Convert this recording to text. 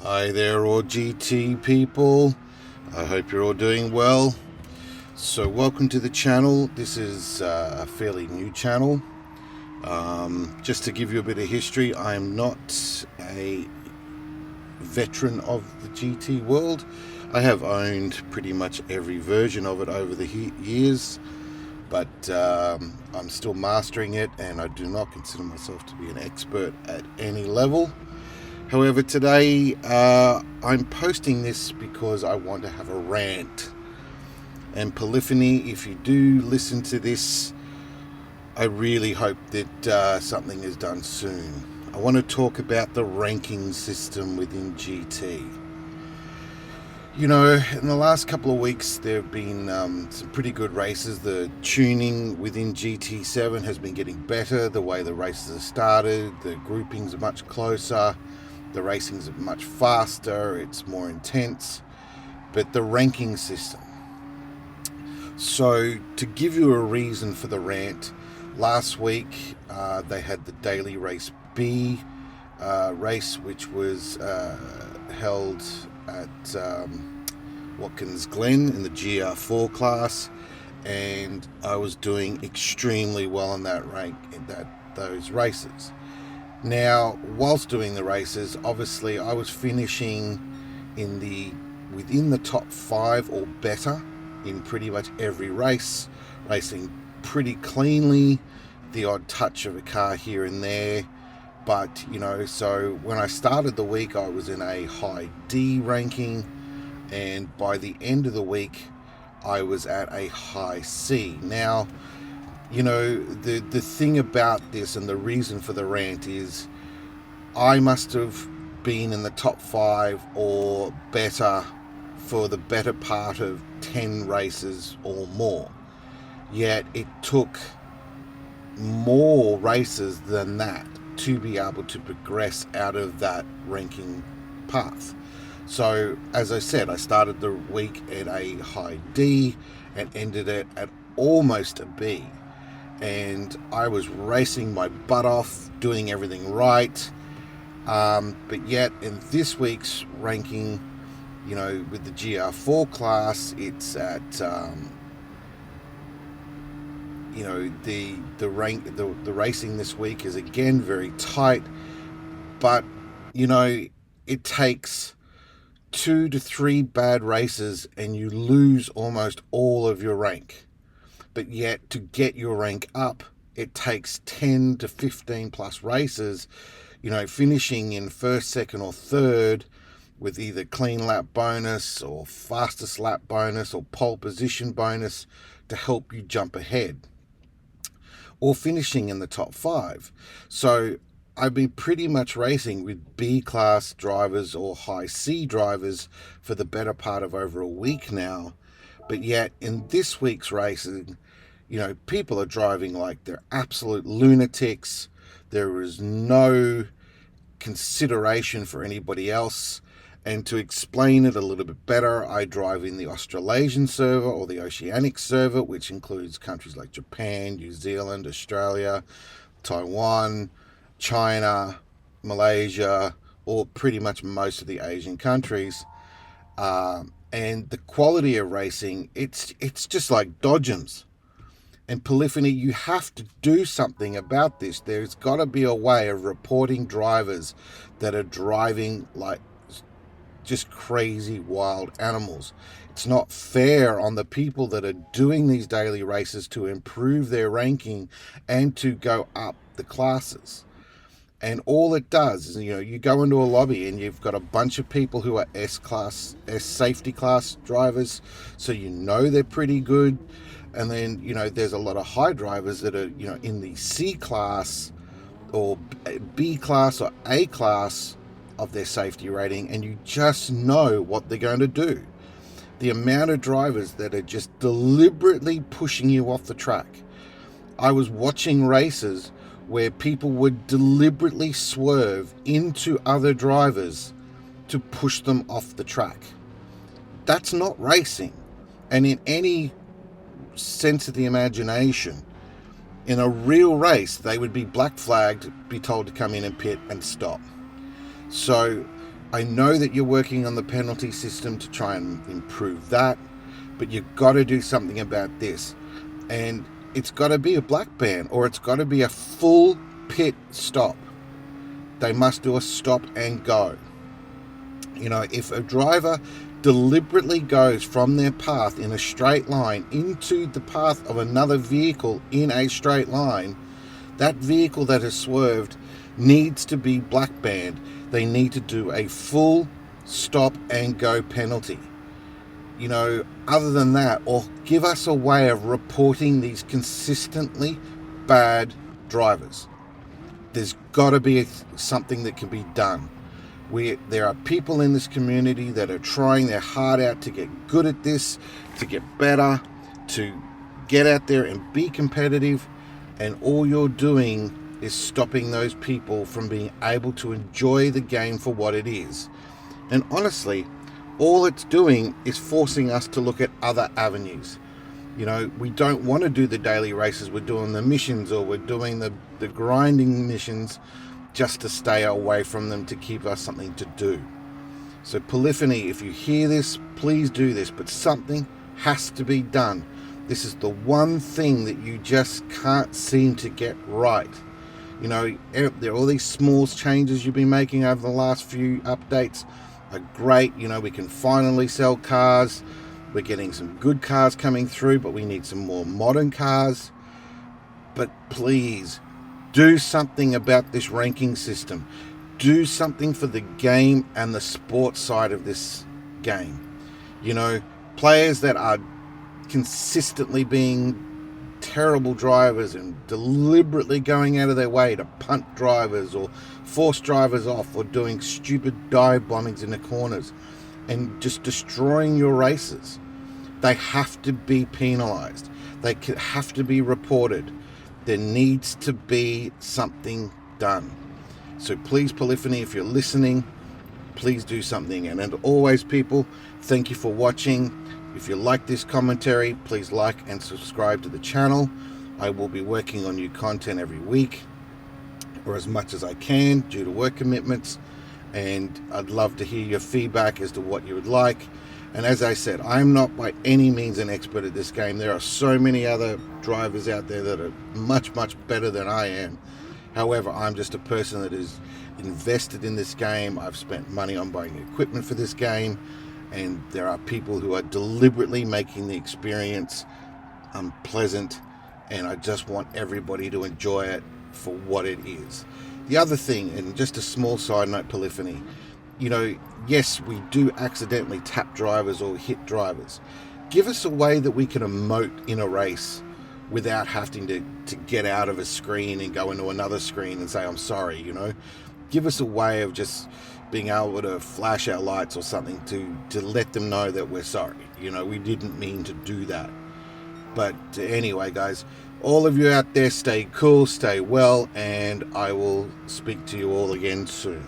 Hi there, all GT people. I hope you're all doing well. So, welcome to the channel. This is a fairly new channel. Just to give you a bit of history, I am not a veteran of the GT world. I have owned pretty much every version of it over the years, but I'm still mastering it, and I do not consider myself to be an expert at any level. However, today I'm posting this because I want to have a rant. And Polyphony, if you do listen to this, I really hope that something is done soon. I want to talk about the ranking system within GT. You know, in the last couple of weeks there have been some pretty good races. The tuning within GT7 has been getting better. The way the races are started, the groupings are much closer. The racing's much faster, it's more intense, but the ranking system. So, to give you a reason for the rant, last week they had the daily race B race, which was held at Watkins Glen in the GR4 class, and I was doing extremely well in that rank in those races. Now, whilst doing the races, obviously I was finishing within the top 5 or better in pretty much every race, racing pretty cleanly, the odd touch of a car here and there. But, you know, so when I started the week, I was in a high D ranking, and by the end of the week, I was at a high C. Now, you know, the thing about this and the reason for the rant is I must have been in the top 5 or better for the better part of 10 races or more. Yet it took more races than that to be able to progress out of that ranking path. So, as I said, I started the week at a high D and ended it at almost a B. And I was racing my butt off, doing everything right. But yet, in this week's ranking, you know, with the GR4 class, it's at, you know, the racing this week is again very tight. But, you know, it takes 2 to 3 bad races and you lose almost all of your rank. But yet, to get your rank up, it takes 10 to 15 plus races, you know, finishing in first, second, or third with either clean lap bonus or fastest lap bonus or pole position bonus to help you jump ahead, or finishing in the top 5. So I've been pretty much racing with B class drivers or high C drivers for the better part of over a week now. But yet, in this week's racing, you know, people are driving like they're absolute lunatics. There is no consideration for anybody else. And to explain it a little bit better, I drive in the Australasian server or the Oceanic server, which includes countries like Japan, New Zealand, Australia, Taiwan, China, Malaysia, or pretty much most of the Asian countries. And the quality of racing, it's just like dodgems. And Polyphony, you have to do something about this. There's got to be a way of reporting drivers that are driving like just crazy wild animals. It's not fair on the people that are doing these daily races to improve their ranking and to go up the classes. And all it does is, you know, you go into a lobby and you've got a bunch of people who are S safety class drivers, so you know they're pretty good. And then, you know, there's a lot of high drivers that are, you know, in the C class or B class or A class of their safety rating, and you just know what they're going to do. The amount of drivers that are just deliberately pushing you off the track. I was watching races where people would deliberately swerve into other drivers to push them off the track. That's not racing. And in any sense of the imagination, in a real race, they would be black flagged, be told to come in and pit and stop. So I know that you're working on the penalty system to try and improve that, but you've got to do something about this. And it's got to be a black ban, or it's got to be a full pit stop. They must do a stop and go. You know, if a driver deliberately goes from their path in a straight line into the path of another vehicle in a straight line, that vehicle that has swerved needs to be black banned. They need to do a full stop and go penalty. You know, other than that, or give us a way of reporting these consistently bad drivers. There's got to be something that can be done. There are people in this community that are trying their heart out to get good at this, to get better, to get out there and be competitive, and all you're doing is stopping those people from being able to enjoy the game for what it is. And honestly, all it's doing is forcing us to look at other avenues. You know, we don't want to do the daily races. We're doing the missions, or we're doing the grinding missions just to stay away from them, to keep us something to do. So Polyphony, if you hear this, please do this, but something has to be done. This is the one thing that you just can't seem to get right. You know, there are all these small changes you've been making over the last few updates are great. You know, we can finally sell cars. We're getting some good cars coming through, but we need some more modern cars. But please, do something about this ranking system. Do something for the game and the sports side of this game. You know, players that are consistently being terrible drivers and deliberately going out of their way to punt drivers or force drivers off, or doing stupid dive bombings in the corners and just destroying your races. They have to be penalized. They have to be reported. There needs to be something done. So please, Polyphony, if you're listening, please do something. And always, people, thank you for watching. If you like this commentary, please like and subscribe to the channel. I will be working on new content every week, or as much as I can due to work commitments. And I'd love to hear your feedback as to what you would like. And as I said, I'm not by any means an expert at this game. There are so many other drivers out there that are much, much better than I am. However, I'm just a person that is invested in this game. I've spent money on buying equipment for this game. And there are people who are deliberately making the experience unpleasant. And I just want everybody to enjoy it for what it is. The other thing, and just a small side note, Polyphony, you know, yes, we do accidentally tap drivers or hit drivers. Give us a way that we can emote in a race without having to get out of a screen and go into another screen and say, I'm sorry, you know. Give us a way of just being able to flash our lights or something to let them know that we're sorry. You know, we didn't mean to do that. But anyway, guys, all of you out there, stay cool, stay well, and I will speak to you all again soon.